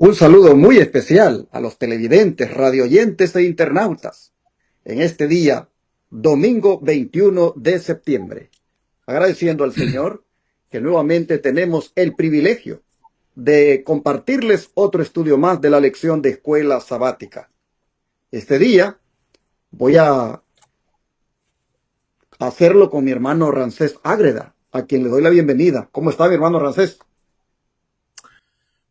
Un saludo muy especial a los televidentes, radioyentes e internautas en este día, domingo 21 de septiembre. Agradeciendo al Señor que nuevamente tenemos el privilegio de compartirles otro estudio más de la lección de escuela sabática. Este día voy a hacerlo con mi hermano Ramsés Ágreda, a quien le doy la bienvenida. ¿Cómo está mi hermano Ramsés?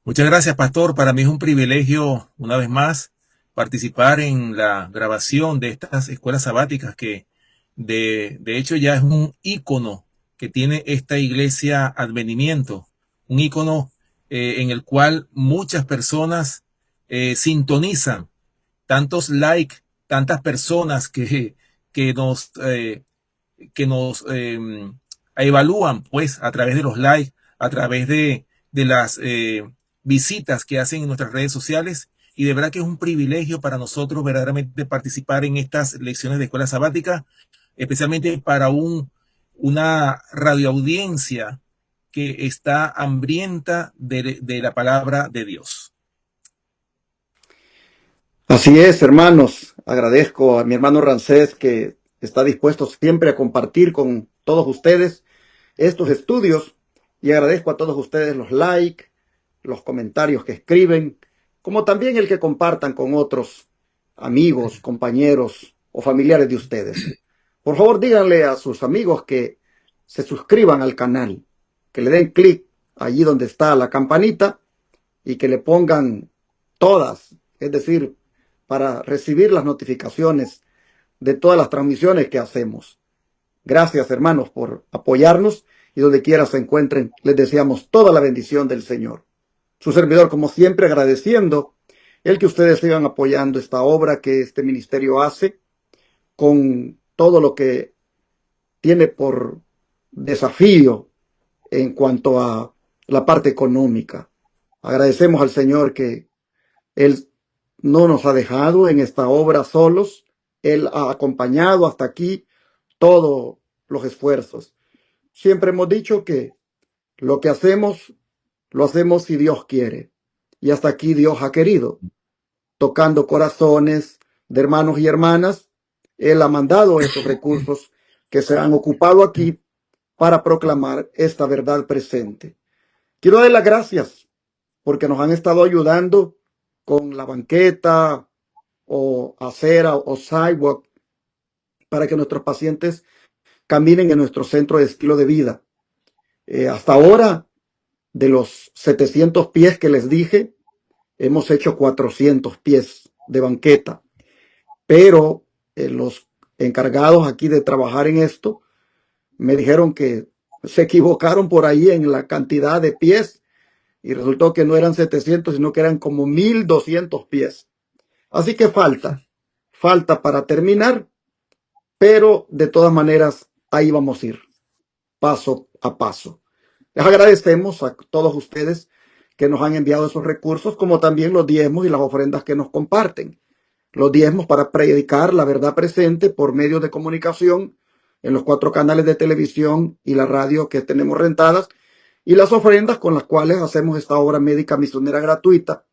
Muchas gracias, pastor. Para mí es un privilegio, una vez más, participar en la grabación de estas escuelas sabáticas que de hecho ya es un ícono que tiene esta iglesia Advenimiento, un ícono en el cual muchas personas sintonizan, tantos likes, tantas personas que nos, eh, que nos evalúan pues a través de los likes, a través de las visitas que hacen en nuestras redes sociales, y de verdad que es un privilegio para nosotros verdaderamente participar en estas lecciones de escuela sabática, especialmente para una radioaudiencia que está hambrienta de la palabra de Dios. Así es, hermanos. Agradezco a mi hermano Ramsés que está dispuesto siempre a compartir con todos ustedes estos estudios, y agradezco a todos ustedes los likes, los comentarios que escriben, como también el que compartan con otros amigos, compañeros o familiares de ustedes. Por favor, díganle a sus amigos que se suscriban al canal, que le den clic allí donde está la campanita y que le pongan todas, es decir, para recibir las notificaciones de todas las transmisiones que hacemos. Gracias, hermanos, por apoyarnos, y donde quiera se encuentren, les deseamos toda la bendición del Señor. Su servidor, como siempre, agradeciendo el que ustedes sigan apoyando esta obra que este ministerio hace, con todo lo que tiene por desafío en cuanto a la parte económica. Agradecemos al Señor que Él no nos ha dejado en esta obra solos. Él ha acompañado hasta aquí todos los esfuerzos. Siempre hemos dicho que lo que hacemos, lo hacemos si Dios quiere. Y hasta aquí Dios ha querido. Tocando corazones de hermanos y hermanas, Él ha mandado estos recursos que se han ocupado aquí para proclamar esta verdad presente. Quiero dar las gracias porque nos han estado ayudando con la banqueta o acera o sidewalk para que nuestros pacientes caminen en nuestro centro de estilo de vida. Hasta ahora, de los 700 pies que les dije, hemos hecho 400 pies de banqueta, pero los encargados aquí de trabajar en esto me dijeron que se equivocaron por ahí en la cantidad de pies y resultó que no eran 700, sino que eran como 1200 pies. Así que falta para terminar, pero de todas maneras ahí vamos a ir, paso a paso. Les agradecemos a todos ustedes que nos han enviado esos recursos, como también los diezmos y las ofrendas que nos comparten. Los diezmos para predicar la verdad presente por medio de comunicación en los 4 canales de televisión y la radio que tenemos rentadas, y las ofrendas con las cuales hacemos esta obra médica misionera gratuita,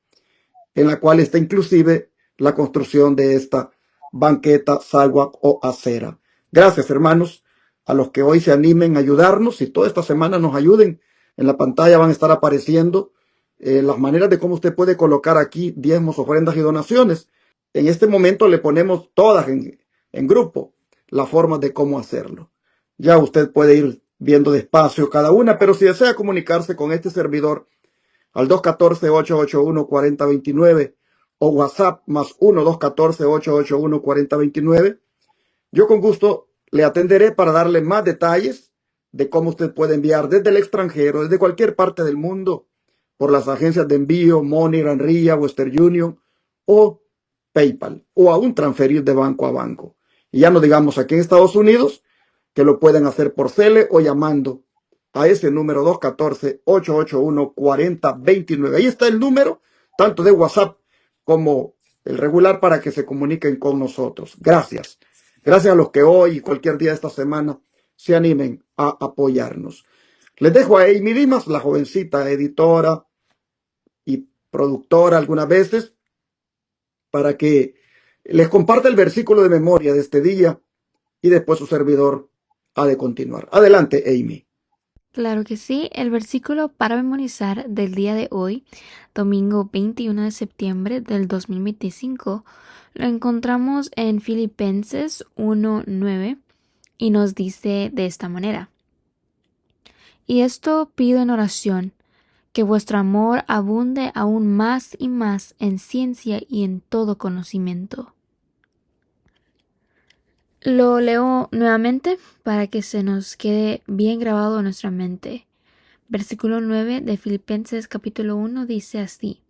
en la cual está inclusive la construcción de esta banqueta, sidewalk o acera. Gracias, hermanos, a los que hoy se animen a ayudarnos y toda esta semana nos ayuden. En la pantalla van a estar apareciendo las maneras de cómo usted puede colocar aquí diezmos, ofrendas y donaciones. En este momento le ponemos todas en grupo las formas de cómo hacerlo. Ya usted puede ir viendo despacio cada una, pero si desea comunicarse con este servidor al 214-881-4029 o WhatsApp más 1-214-881-4029, yo con gusto le atenderé para darle más detalles de cómo usted puede enviar desde el extranjero, desde cualquier parte del mundo, por las agencias de envío, Money, Granría, Western Union o PayPal, o aún transferir de banco a banco. Y ya no digamos aquí en Estados Unidos, que lo pueden hacer por Cele o llamando a ese número 214-881-4029. Ahí está el número, tanto de WhatsApp como el regular, para que se comuniquen con nosotros. Gracias. Gracias a los que hoy y cualquier día de esta semana se animen a apoyarnos. Les dejo a Amy Dimas, la jovencita editora y productora algunas veces, para que les comparta el versículo de memoria de este día y después su servidor ha de continuar. Adelante, Amy. Claro que sí, el versículo para memorizar del día de hoy, domingo 21 de septiembre del 2025, lo encontramos en Filipenses 1:9 y nos dice de esta manera: Y esto pido en oración, que vuestro amor abunde aún más y más en ciencia y en todo conocimiento. Lo leo nuevamente para que se nos quede bien grabado en nuestra mente. Versículo 9 de Filipenses capítulo 1 dice así: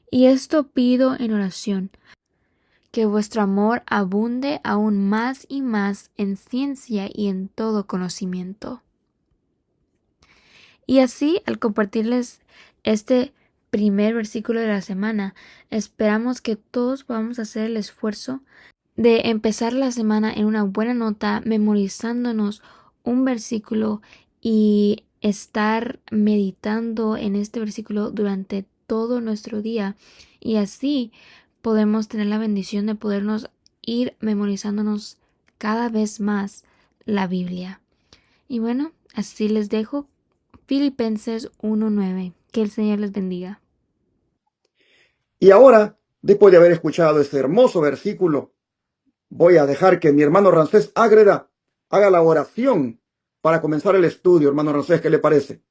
Y esto pido en oración, que vuestro amor abunde aún más y más en ciencia y en todo conocimiento. Y así, al compartirles este primer versículo de la semana, esperamos que todos podamos hacer el esfuerzo de empezar la semana en una buena nota, memorizándonos un versículo y estar meditando en este versículo durante todo nuestro día, y así podemos tener la bendición de podernos ir memorizándonos cada vez más la Biblia. Y bueno, así les dejo Filipenses 1:9. Que el Señor les bendiga. Y ahora, después de haber escuchado este hermoso versículo, voy a dejar que mi hermano Ramsés Ágreda haga la oración para comenzar el estudio. Hermano Ramsés, ¿qué le parece?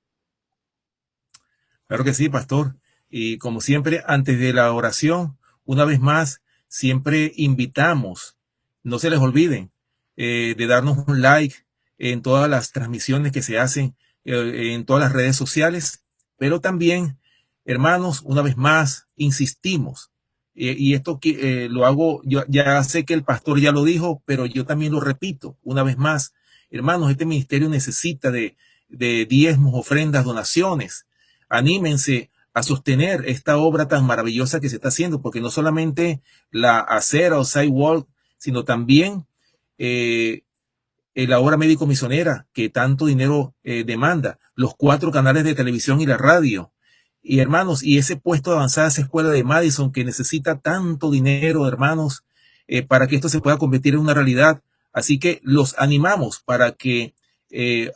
Claro que sí, pastor. Y como siempre, antes de la oración, una vez más, siempre invitamos, no se les olviden, de darnos un like en todas las transmisiones que se hacen en todas las redes sociales, pero también, hermanos, una vez más, insistimos. Y esto que lo hago, yo ya sé que el pastor ya lo dijo, pero yo también lo repito una vez más. Hermanos, este ministerio necesita de diezmos, ofrendas, donaciones. Anímense a sostener esta obra tan maravillosa que se está haciendo, porque no solamente la acera o sidewalk, sino también eh, la obra médico misionera que tanto dinero demanda, los 4 canales de televisión y la radio. Y hermanos, y ese puesto de avanzada, esa escuela de Madison que necesita tanto dinero, hermanos, para que esto se pueda convertir en una realidad. Así que los animamos para que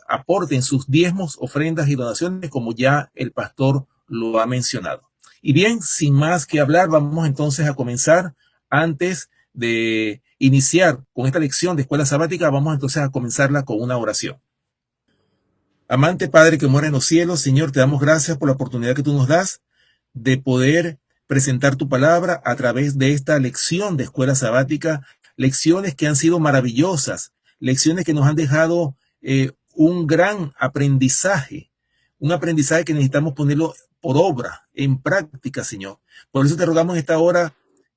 aporten sus diezmos, ofrendas y donaciones, como ya el pastor lo ha mencionado. Y bien, sin más que hablar, vamos entonces a comenzar. Antes de iniciar con esta lección de escuela sabática, vamos entonces a comenzarla con una oración. Amante Padre que mora en los cielos, Señor, te damos gracias por la oportunidad que tú nos das de poder presentar tu palabra a través de esta lección de escuela sabática, lecciones que han sido maravillosas, lecciones que nos han dejado un gran aprendizaje, un aprendizaje que necesitamos ponerlo por obra, en práctica, Señor. Por eso te rogamos en esta hora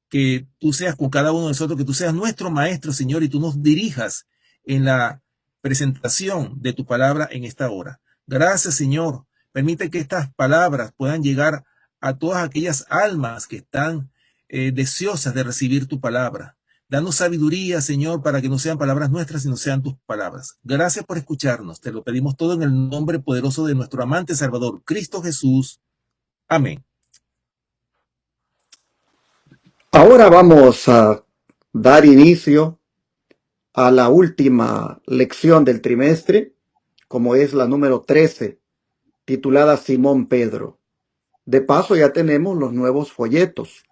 que tú seas con cada uno de nosotros, que tú seas nuestro maestro, Señor, y tú nos dirijas en la presentación de tu palabra en esta hora. Gracias, Señor. Permite que estas palabras puedan llegar a todas aquellas almas que están deseosas de recibir tu palabra. Danos sabiduría, Señor, para que no sean palabras nuestras, sino sean tus palabras. Gracias por escucharnos. Te lo pedimos todo en el nombre poderoso de nuestro amante Salvador, Cristo Jesús. Amén. Ahora vamos a dar inicio a la última lección del trimestre, como es la número 13, titulada Simón Pedro. De paso, ya tenemos los nuevos folletos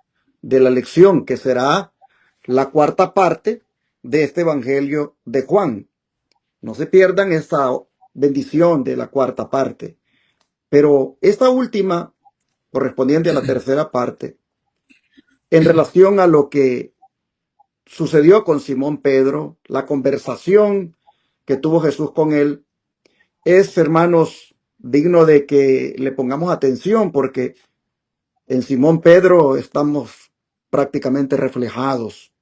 de la lección, que será la cuarta parte de este Evangelio de Juan. No se pierdan esta bendición de la cuarta parte. Pero esta última, correspondiente a la tercera parte, en relación a lo que sucedió con Simón Pedro, la conversación que tuvo Jesús con él, es, hermanos, digno de que le pongamos atención, porque en Simón Pedro estamos prácticamente reflejados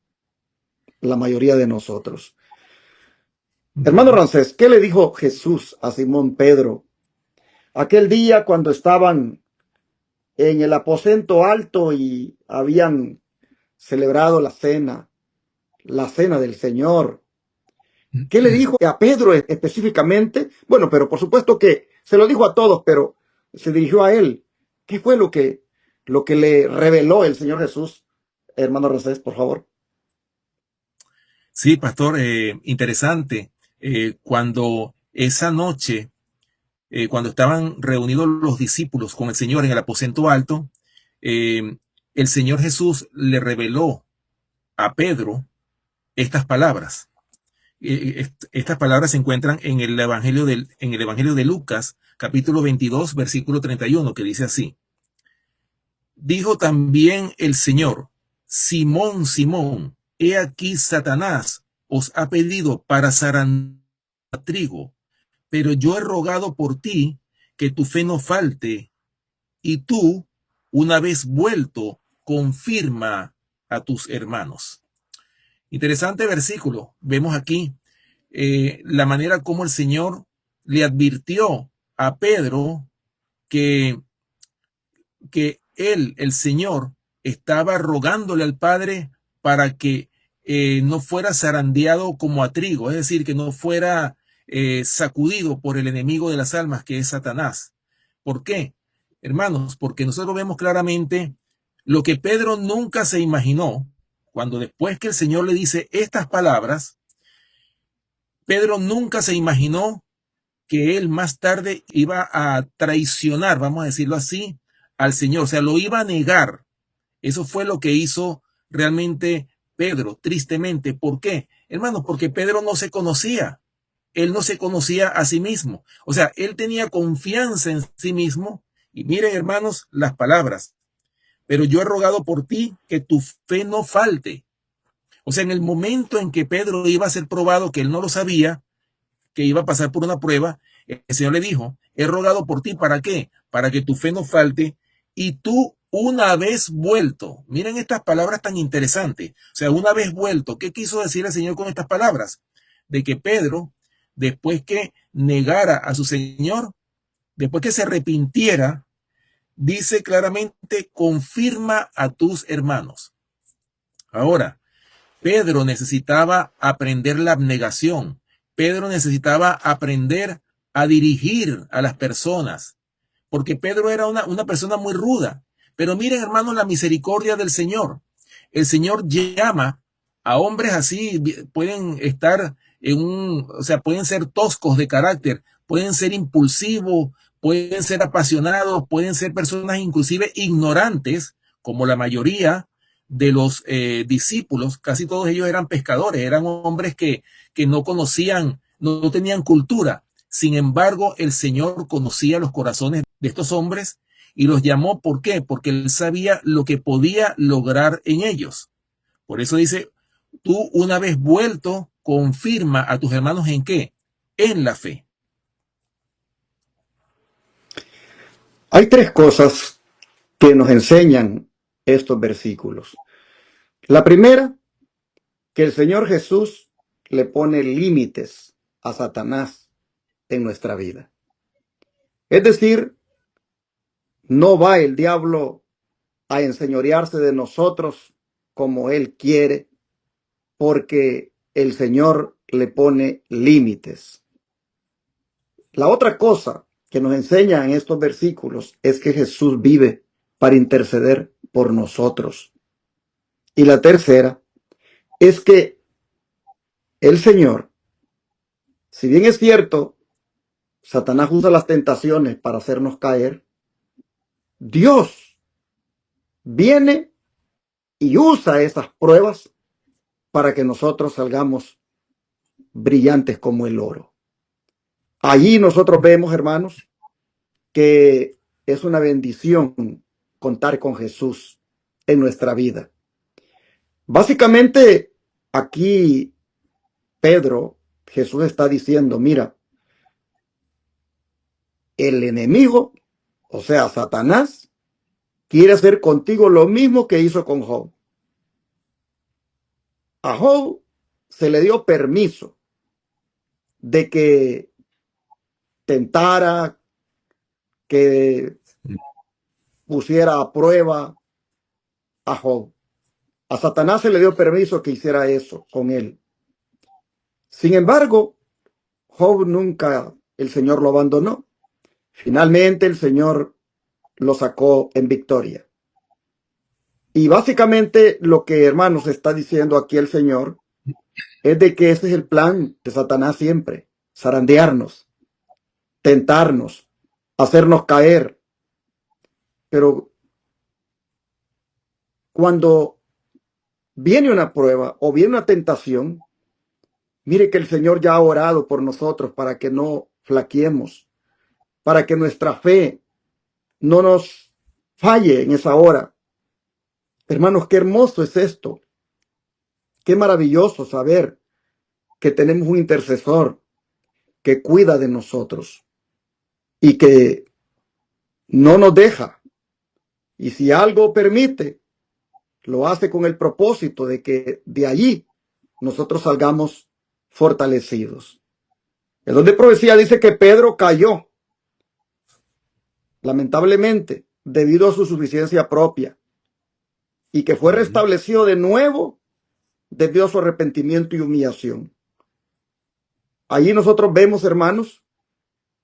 la mayoría de nosotros. Hermano Ramsés, ¿qué le dijo Jesús a Simón Pedro aquel día cuando estaban en el aposento alto y habían celebrado la cena del Señor? ¿Qué le dijo a Pedro específicamente? Bueno, pero por supuesto que se lo dijo a todos, pero se dirigió a él. ¿Qué fue lo que lo que le reveló el Señor Jesús. Hermano Ramsés, por favor. Sí, pastor, interesante. Cuando esa noche, cuando estaban reunidos los discípulos con el Señor en el aposento alto, el Señor Jesús le reveló a Pedro estas palabras. Estas palabras se encuentran en el Evangelio de Lucas, capítulo 22, versículo 31, que dice así: dijo también el Señor: Simón, Simón, he aquí Satanás os ha pedido para zarandear trigo, pero yo he rogado por ti que tu fe no falte, y tú, una vez vuelto, confirma a tus hermanos. Interesante versículo. Vemos aquí la manera como el Señor le advirtió a Pedro que él, el Señor, estaba rogándole al Padre para que no fuera zarandeado como a trigo, es decir, que no fuera sacudido por el enemigo de las almas, que es Satanás. ¿Por qué? Hermanos, porque nosotros vemos claramente lo que Pedro nunca se imaginó, cuando después que el Señor le dice estas palabras, Pedro nunca se imaginó que él más tarde iba a traicionar, vamos a decirlo así, al Señor, o sea, lo iba a negar. Eso fue lo que hizo realmente Pedro, tristemente. ¿Por qué? Hermanos, porque Pedro no se conocía. Él no se conocía a sí mismo. O sea, él tenía confianza en sí mismo. Y miren, hermanos, las palabras: pero yo he rogado por ti que tu fe no falte. O sea, en el momento en que Pedro iba a ser probado, que él no lo sabía, que iba a pasar por una prueba, el Señor le dijo: he rogado por ti, ¿para qué? Para que tu fe no falte, y tú, una vez vuelto, miren estas palabras tan interesantes, o sea, una vez vuelto, ¿qué quiso decir el Señor con estas palabras? De que Pedro, después que negara a su Señor, después que se arrepintiera, dice claramente: confirma a tus hermanos. Ahora, Pedro necesitaba aprender la abnegación. Pedro necesitaba aprender a dirigir a las personas, porque Pedro era una persona muy ruda. Pero miren, hermanos, la misericordia del Señor. El Señor llama a hombres así, pueden estar o sea, pueden ser toscos de carácter, pueden ser impulsivos, pueden ser apasionados, pueden ser personas inclusive ignorantes, como la mayoría de los discípulos. Casi todos ellos eran pescadores, eran hombres que no conocían, no tenían cultura. Sin embargo, el Señor conocía los corazones de estos hombres y los llamó. ¿Por qué? Porque él sabía lo que podía lograr en ellos. Por eso dice: tú, una vez vuelto, confirma a tus hermanos ¿en qué? En la fe. Hay tres cosas que nos enseñan estos versículos. La primera, que el Señor Jesús le pone límites a Satanás en nuestra vida. Es decir, no va el diablo a enseñorearse de nosotros como él quiere, porque el Señor le pone límites. La otra cosa que nos enseña en estos versículos es que Jesús vive para interceder por nosotros. Y la tercera es que el Señor, si bien es cierto, Satanás usa las tentaciones para hacernos caer, Dios viene y usa esas pruebas para que nosotros salgamos brillantes como el oro. Allí nosotros vemos, hermanos, que es una bendición contar con Jesús en nuestra vida. Básicamente, aquí Jesús está diciendo: mira, el enemigo, o sea, Satanás, quiere hacer contigo lo mismo que hizo con Job. A Job se le dio permiso de que tentara, que pusiera a prueba a Job. A Satanás se le dio permiso que hiciera eso con él. Sin embargo, Job nunca, el Señor lo abandonó. Finalmente el Señor lo sacó en victoria. Y básicamente lo que, hermanos, está diciendo aquí el Señor es de que ese es el plan de Satanás siempre: zarandearnos, tentarnos, hacernos caer. Pero cuando viene una prueba o viene una tentación, mire que el Señor ya ha orado por nosotros para que no flaqueemos, para que nuestra fe no nos falle en esa hora. Hermanos, qué hermoso es esto. Qué maravilloso saber que tenemos un intercesor que cuida de nosotros y que no nos deja. Y si algo permite, lo hace con el propósito de que de allí nosotros salgamos fortalecidos. El don de profecía dice que Pedro cayó, lamentablemente, debido a su suficiencia propia, y que fue restablecido de nuevo debido a su arrepentimiento y humillación. Allí nosotros vemos, hermanos,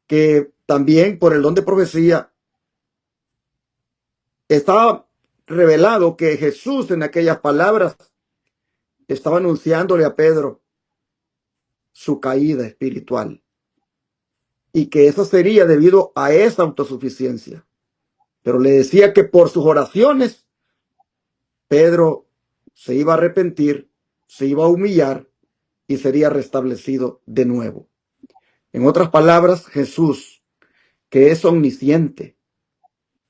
que también por el don de profecía está revelado que Jesús en aquellas palabras estaba anunciándole a Pedro su caída espiritual y que eso sería debido a esa autosuficiencia. Pero le decía que por sus oraciones Pedro se iba a arrepentir, se iba a humillar y sería restablecido de nuevo. En otras palabras, Jesús, que es omnisciente,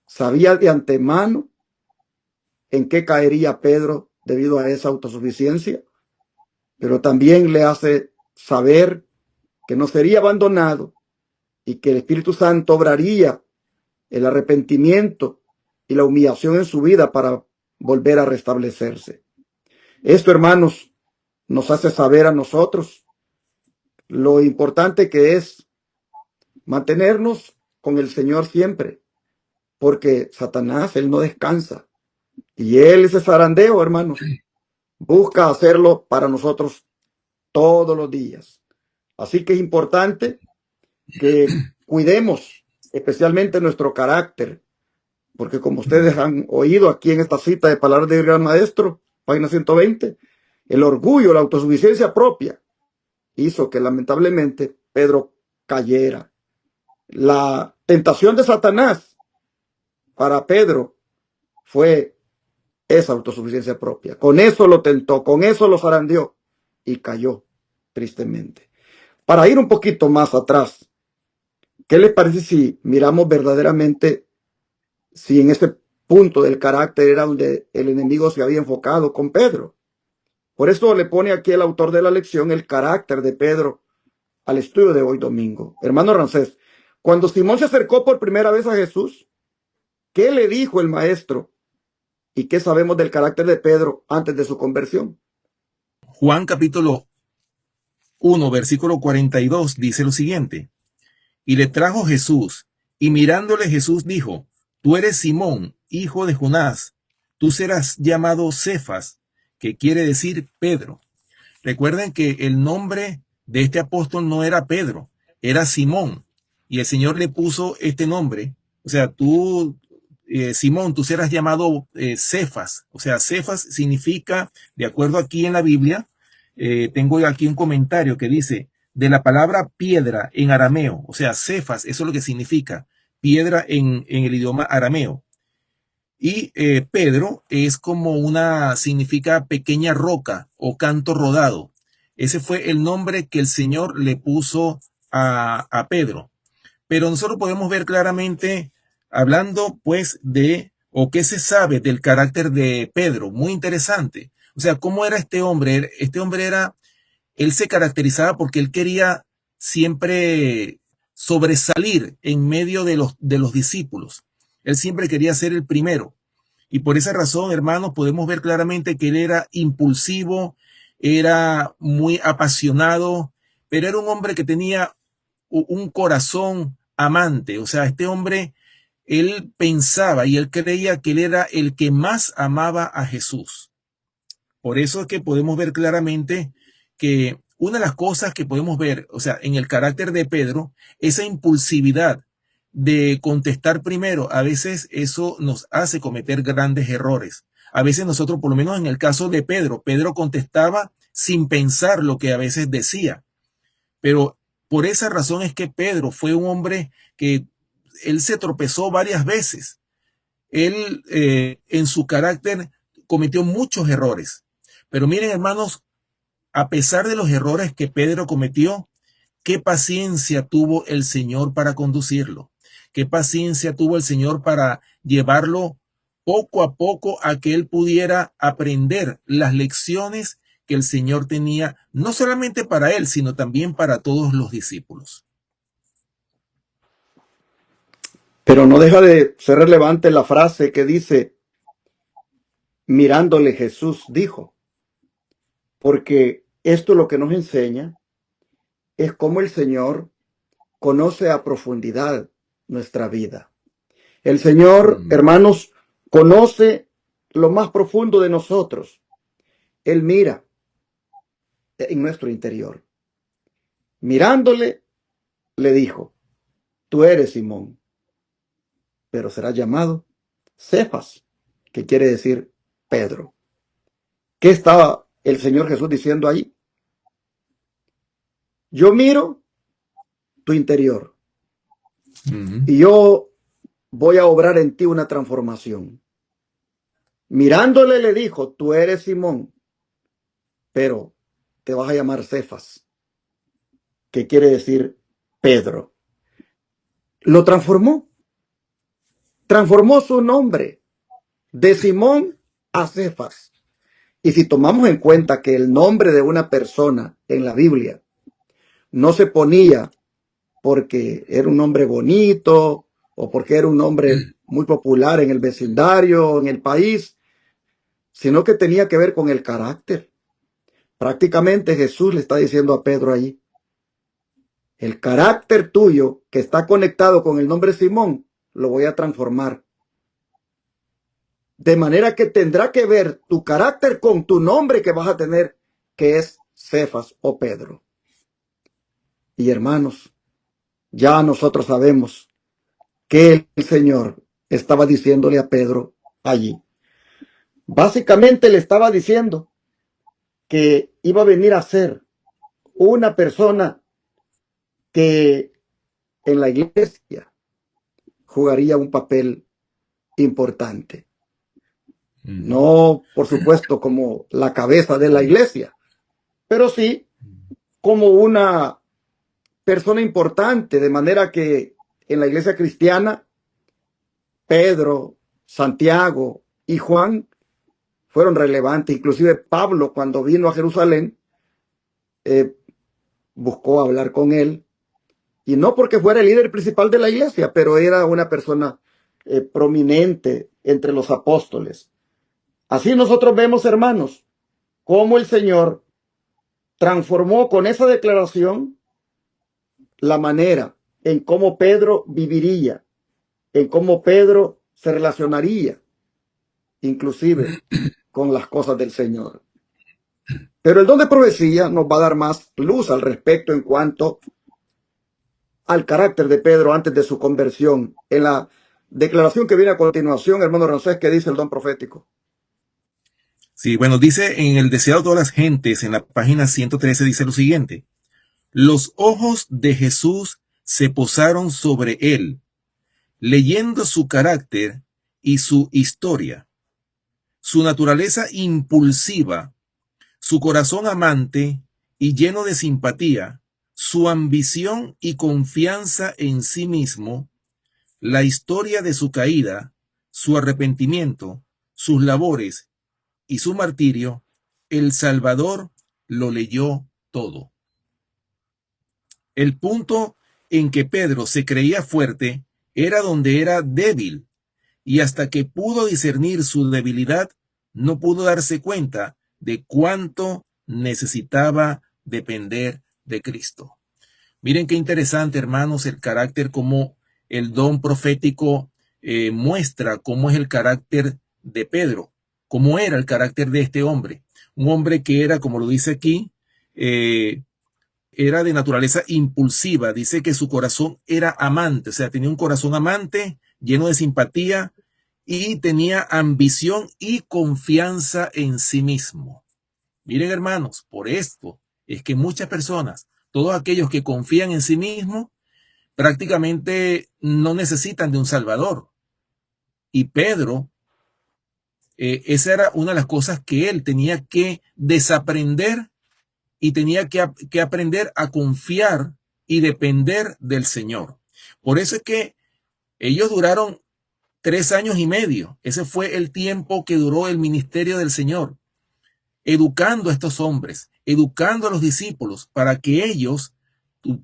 sabía de antemano en qué caería Pedro debido a esa autosuficiencia, pero también le hace saber que no sería abandonado y que el Espíritu Santo obraría el arrepentimiento y la humillación en su vida para volver a restablecerse. Esto, hermanos, nos hace saber a nosotros lo importante que es mantenernos con el Señor siempre, porque Satanás, él no descansa. Y él, ese zarandeo, hermanos, busca hacerlo para nosotros todos los días. Así que es importante que cuidemos especialmente nuestro carácter, porque como ustedes han oído aquí en esta cita de Palabras del Gran Maestro, página 120, el orgullo, la autosuficiencia propia, hizo que lamentablemente Pedro cayera. La tentación de Satanás para Pedro fue esa autosuficiencia propia. Con eso lo tentó, con eso lo zarandeó y cayó tristemente. Para ir un poquito más atrás, ¿qué les parece si miramos verdaderamente si en ese punto del carácter era donde el enemigo se había enfocado con Pedro? Por eso le pone aquí el autor de la lección el carácter de Pedro al estudio de hoy domingo. Hermano Ramsés, cuando Simón se acercó por primera vez a Jesús, ¿qué le dijo el maestro? ¿Y qué sabemos del carácter de Pedro antes de su conversión? Juan capítulo 1, versículo 42 dice lo siguiente: y le trajo Jesús, y mirándole Jesús dijo: tú eres Simón, hijo de Jonás, tú serás llamado Cefas, que quiere decir Pedro. Recuerden que el nombre de este apóstol no era Pedro, era Simón, y el Señor le puso este nombre. O sea, tú, Simón, tú serás llamado Cefas. O sea, Cefas significa, de acuerdo aquí en la Biblia, tengo aquí un comentario que dice, de la palabra piedra en arameo. O sea, Cefas, eso es lo que significa, piedra en el idioma arameo. Y Pedro es como significa pequeña roca o canto rodado. Ese fue el nombre que el Señor le puso a Pedro. Pero nosotros podemos ver claramente, hablando pues o qué se sabe del carácter de Pedro, muy interesante. O sea, ¿cómo era este hombre? Este hombre él se caracterizaba porque él quería siempre sobresalir en medio de los discípulos. Él siempre quería ser el primero. Y por esa razón, hermanos, podemos ver claramente que él era impulsivo, era muy apasionado, pero era un hombre que tenía un corazón amante. O sea, este hombre, él pensaba y él creía que él era el que más amaba a Jesús. Por eso es que podemos ver claramente que una de las cosas que podemos ver, o sea, en el carácter de Pedro, esa impulsividad de contestar primero, a veces eso nos hace cometer grandes errores. a veces nosotros, por lo menos en el caso de Pedro, Pedro contestaba sin pensar lo que a veces decía. Pero por esa razón es que Pedro fue un hombre que él se tropezó varias veces. Él en su carácter cometió muchos errores. Pero miren, hermanos, a pesar de los errores que Pedro cometió, qué paciencia tuvo el Señor para conducirlo. Qué paciencia tuvo el Señor para llevarlo poco a poco a que él pudiera aprender las lecciones que el Señor tenía, no solamente para él, sino también para todos los discípulos. Pero no deja de ser relevante la frase que dice, mirándole Jesús dijo, porque esto lo que nos enseña es cómo el Señor conoce a profundidad nuestra vida. El Señor, hermanos, conoce lo más profundo de nosotros. Él mira en nuestro interior. Mirándole, le dijo, tú eres Simón, pero serás llamado Cefas, que quiere decir Pedro. ¿Qué estaba el Señor Jesús diciendo ahí? Yo miro tu interior y yo voy a obrar en ti una transformación. Mirándole le dijo, tú eres Simón, pero te vas a llamar Cefas, que quiere decir Pedro. Lo transformó. Transformó su nombre de Simón a Cefas. Y si tomamos en cuenta que el nombre de una persona en la Biblia no se ponía porque era un nombre bonito o porque era un nombre muy popular en el vecindario, en el país, sino que tenía que ver con el carácter. Prácticamente Jesús le está diciendo a Pedro allí, el carácter tuyo que está conectado con el nombre Simón, lo voy a transformar. De manera que tendrá que ver tu carácter con tu nombre que vas a tener, que es Cefas o Pedro. Y hermanos, ya nosotros sabemos que el Señor estaba diciéndole a Pedro allí. Básicamente le estaba diciendo que iba a venir a ser una persona que en la iglesia jugaría un papel importante. No, por supuesto, como la cabeza de la iglesia, pero sí como una persona importante, de manera que en la iglesia cristiana, Pedro, Santiago y Juan fueron relevantes. Inclusive Pablo, cuando vino a Jerusalén, buscó hablar con él, y no porque fuera el líder principal de la iglesia, pero era una persona prominente entre los apóstoles. Así nosotros vemos, hermanos, cómo el Señor transformó con esa declaración la manera en cómo Pedro viviría, en cómo Pedro se relacionaría, inclusive con las cosas del Señor. Pero el don de profecía nos va a dar más luz al respecto en cuanto al carácter de Pedro antes de su conversión. En la declaración que viene a continuación, hermano Rancés, ¿qué dice el don profético? Sí, bueno, dice en el deseado de todas las gentes, en la página 113, dice lo siguiente. Los ojos de Jesús se posaron sobre él, leyendo su carácter y su historia, su naturaleza impulsiva, su corazón amante y lleno de simpatía, su ambición y confianza en sí mismo, la historia de su caída, su arrepentimiento, sus labores y su martirio, el Salvador lo leyó todo. El punto en que Pedro se creía fuerte era donde era débil, y hasta que pudo discernir su debilidad, no pudo darse cuenta de cuánto necesitaba depender de Cristo. Miren qué interesante, hermanos, el carácter, como el don profético muestra cómo es el carácter de Pedro, cómo era el carácter de este hombre. Un hombre que era, como lo dice aquí, era de naturaleza impulsiva. Dice que su corazón era amante, o sea, tenía un corazón amante, lleno de simpatía y tenía ambición y confianza en sí mismo. Miren, hermanos, por esto es que muchas personas, todos aquellos que confían en sí mismos, prácticamente no necesitan de un Salvador. Y Pedro, esa era una de las cosas que él tenía que desaprender y tenía que aprender a confiar y depender del Señor. Por eso es que ellos duraron 3 años y medio. Ese fue el tiempo que duró el ministerio del Señor, educando a estos hombres, educando a los discípulos para que ellos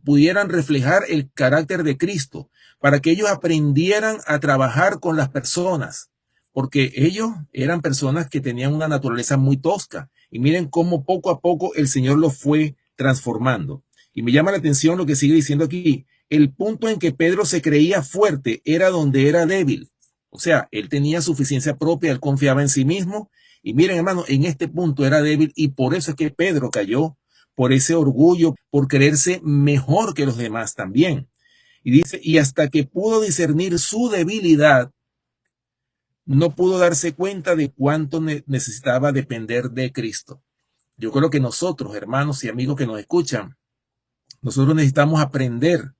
pudieran reflejar el carácter de Cristo, para que ellos aprendieran a trabajar con las personas, porque ellos eran personas que tenían una naturaleza muy tosca. Y miren cómo poco a poco el Señor los fue transformando. Y me llama la atención lo que sigue diciendo aquí. El punto en que Pedro se creía fuerte era donde era débil. O sea, él tenía suficiencia propia, él confiaba en sí mismo. Y miren, hermano, en este punto era débil y por eso es que Pedro cayó, por ese orgullo, por creerse mejor que los demás también. Y dice, y hasta que pudo discernir su debilidad, no pudo darse cuenta de cuánto necesitaba depender de Cristo. Yo creo que nosotros, hermanos y amigos que nos escuchan, nosotros necesitamos aprender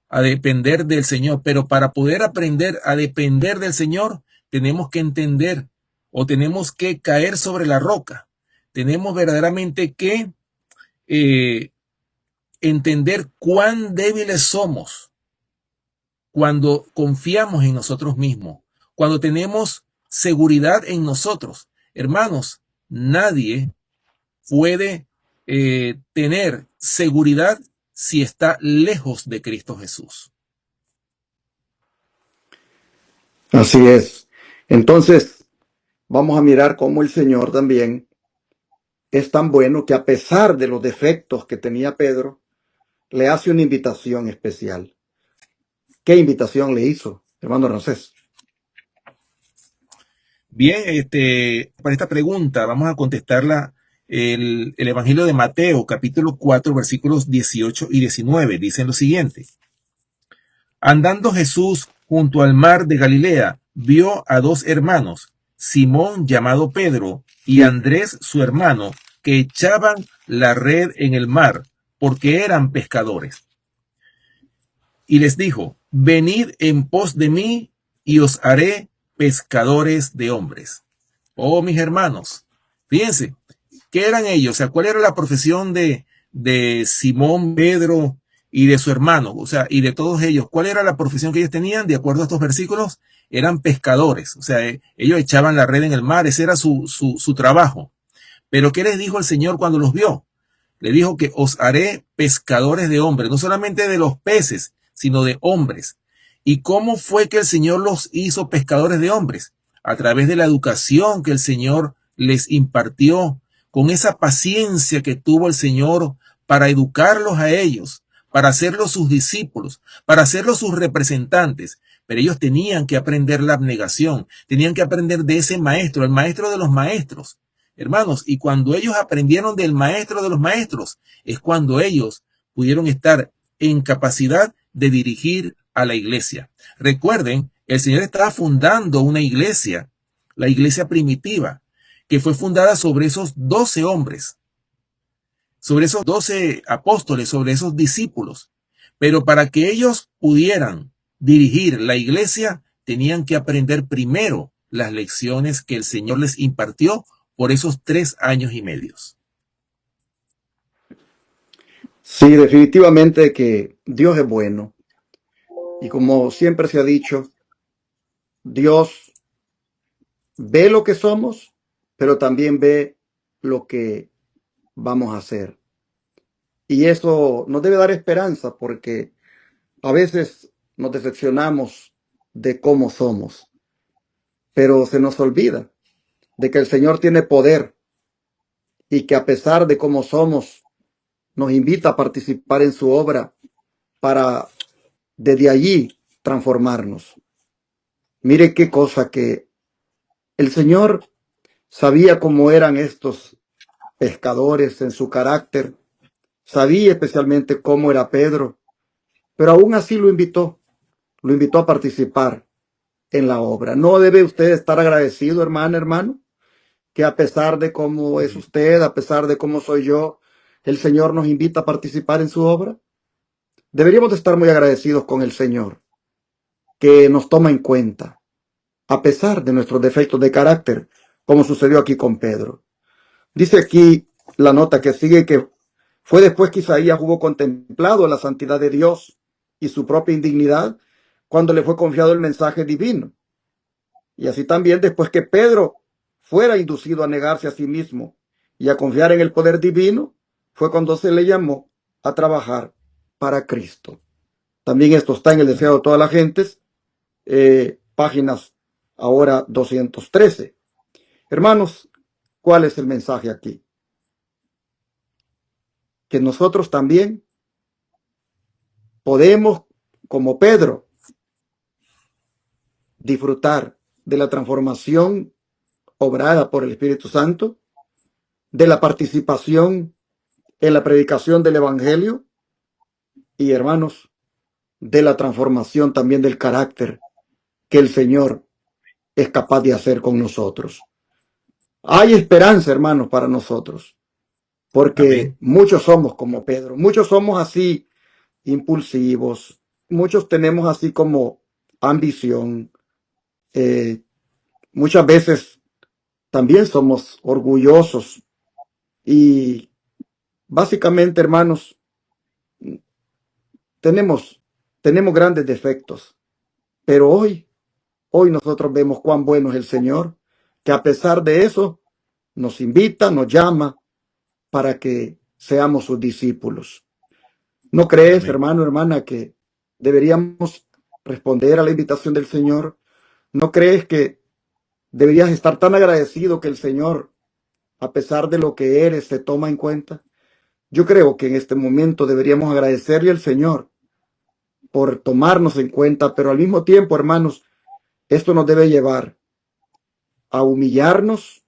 a depender del Señor, pero para poder aprender a depender del Señor, tenemos que entender o tenemos que caer sobre la roca. Tenemos verdaderamente que entender cuán débiles somos cuando confiamos en nosotros mismos, cuando tenemos seguridad en nosotros. Hermanos, nadie puede tener seguridad si está lejos de Cristo Jesús. Así es. Entonces, vamos a mirar cómo el Señor también es tan bueno que a pesar de los defectos que tenía Pedro, le hace una invitación especial. ¿Qué invitación le hizo, hermano Ramsés? Bien, para esta pregunta vamos a contestarla el Evangelio de Mateo, capítulo 4, versículos 18 y 19. Dicen lo siguiente. Andando Jesús junto al mar de Galilea, vio a dos hermanos, Simón llamado Pedro y Andrés su hermano, que echaban la red en el mar, porque eran pescadores. Y les dijo, venid en pos de mí y os haré pescadores de hombres. Oh, mis hermanos, fíjense, ¿qué eran ellos? O sea, ¿cuál era la profesión de Simón, Pedro y de su hermano? O sea, y de todos ellos, ¿cuál era la profesión que ellos tenían? De acuerdo a estos versículos, eran pescadores. O sea, ellos echaban la red en el mar, ese era su trabajo. Pero ¿qué les dijo el Señor cuando los vio? Le dijo que os haré pescadores de hombres, no solamente de los peces, sino de hombres. ¿Y cómo fue que el Señor los hizo pescadores de hombres? A través de la educación que el Señor les impartió, con esa paciencia que tuvo el Señor para educarlos a ellos, para hacerlos sus discípulos, para hacerlos sus representantes. Pero ellos tenían que aprender la abnegación, tenían que aprender de ese maestro, el maestro de los maestros. Hermanos, y cuando ellos aprendieron del maestro de los maestros, es cuando ellos pudieron estar en capacidad de dirigir a la iglesia. Recuerden, el Señor estaba fundando una iglesia, la iglesia primitiva, que fue fundada sobre esos 12 hombres, sobre esos 12 apóstoles, sobre esos discípulos. Pero para que ellos pudieran dirigir la iglesia, tenían que aprender primero las lecciones que el Señor les impartió por esos 3 años y medio. Sí, definitivamente que Dios es bueno. Y como siempre se ha dicho, Dios ve lo que somos, pero también ve lo que vamos a hacer. Y eso nos debe dar esperanza porque a veces nos decepcionamos de cómo somos, pero se nos olvida de que el Señor tiene poder y que a pesar de cómo somos, nos invita a participar en su obra para desde allí transformarnos. Mire qué cosa que el Señor sabía cómo eran estos pescadores en su carácter, sabía especialmente cómo era Pedro, pero aún así lo invitó a participar. en la obra. ¿No debe usted estar agradecido, hermana, hermano? Que a pesar de cómo es usted, a pesar de cómo soy yo, el Señor nos invita a participar en su obra. Deberíamos de estar muy agradecidos con el Señor, que nos toma en cuenta, a pesar de nuestros defectos de carácter, como sucedió aquí con Pedro. Dice aquí la nota que sigue que fue después que Isaías hubo contemplado la santidad de Dios y su propia indignidad cuando le fue confiado el mensaje divino. Y así también después que Pedro fuera inducido a negarse a sí mismo y a confiar en el poder divino, fue cuando se le llamó a trabajar para Cristo. También esto está en el Deseo de todas las gentes, páginas ahora 213. Hermanos, ¿cuál es el mensaje aquí? Que nosotros también podemos, como Pedro, disfrutar de la transformación obrada por el Espíritu Santo, de la participación en la predicación del Evangelio y, hermanos, de la transformación también del carácter que el Señor es capaz de hacer con nosotros. Hay esperanza, hermanos, para nosotros, porque Amén. muchos somos como Pedro, muchos somos así impulsivos, muchos tenemos así como ambición, muchas veces también somos orgullosos y básicamente, hermanos, tenemos grandes defectos, pero hoy nosotros vemos cuán bueno es el Señor, que a pesar de eso nos invita, nos llama para que seamos sus discípulos. ¿No crees, Amén. hermano, hermana, que deberíamos responder a la invitación del Señor? ¿No crees que deberías estar tan agradecido que el Señor, a pesar de lo que eres, te toma en cuenta? Yo creo que en este momento deberíamos agradecerle al Señor por tomarnos en cuenta, pero al mismo tiempo, hermanos, esto nos debe llevar a humillarnos,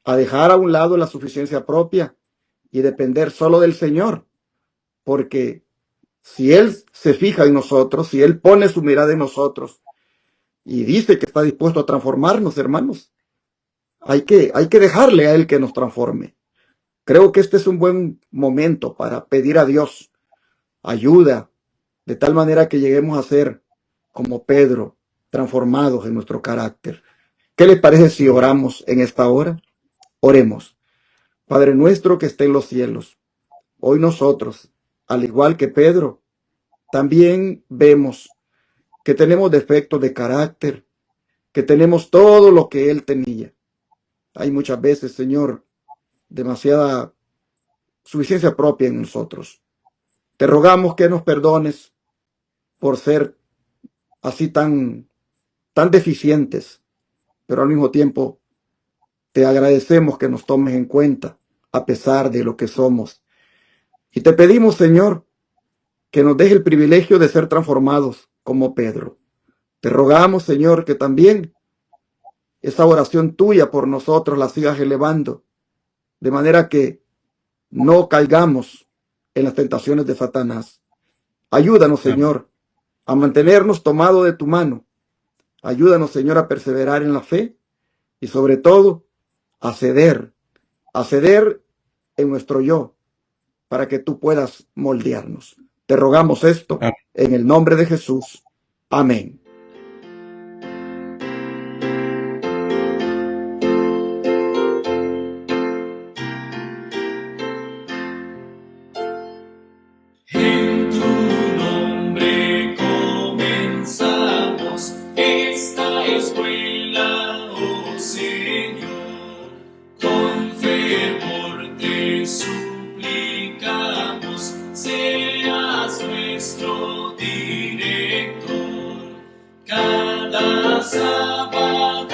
a dejar a un lado la suficiencia propia y depender solo del Señor, porque si Él se fija en nosotros, si Él pone su mirada en nosotros y dice que está dispuesto a transformarnos, hermanos, hay que dejarle a Él que nos transforme. Creo que este es un buen momento para pedir a Dios ayuda, de tal manera que lleguemos a ser como Pedro, transformados en nuestro carácter. ¿Qué les parece si oramos en esta hora? Oremos. Padre nuestro que esté en los cielos, hoy nosotros, al igual que Pedro, también vemos que tenemos defectos de carácter, que tenemos todo lo que él tenía. Hay muchas veces, Señor, demasiada suficiencia propia en nosotros. Te rogamos que nos perdones por ser así tan deficientes, pero al mismo tiempo te agradecemos que nos tomes en cuenta a pesar de lo que somos. Y te pedimos, Señor, que nos deje el privilegio de ser transformados como Pedro. Te rogamos, Señor, que también esa oración tuya por nosotros la sigas elevando, de manera que no caigamos en las tentaciones de Satanás. Ayúdanos, Amén. Señor, a mantenernos tomados de tu mano. Ayúdanos, Señor, a perseverar en la fe y sobre todo a ceder en nuestro yo para que tú puedas moldearnos. Te rogamos esto Amén. en el nombre de Jesús. Amén. En tu nombre comenzamos esta escuela, oh Señor. Con fervor te suplicamos, seas nuestro director. Cada sábado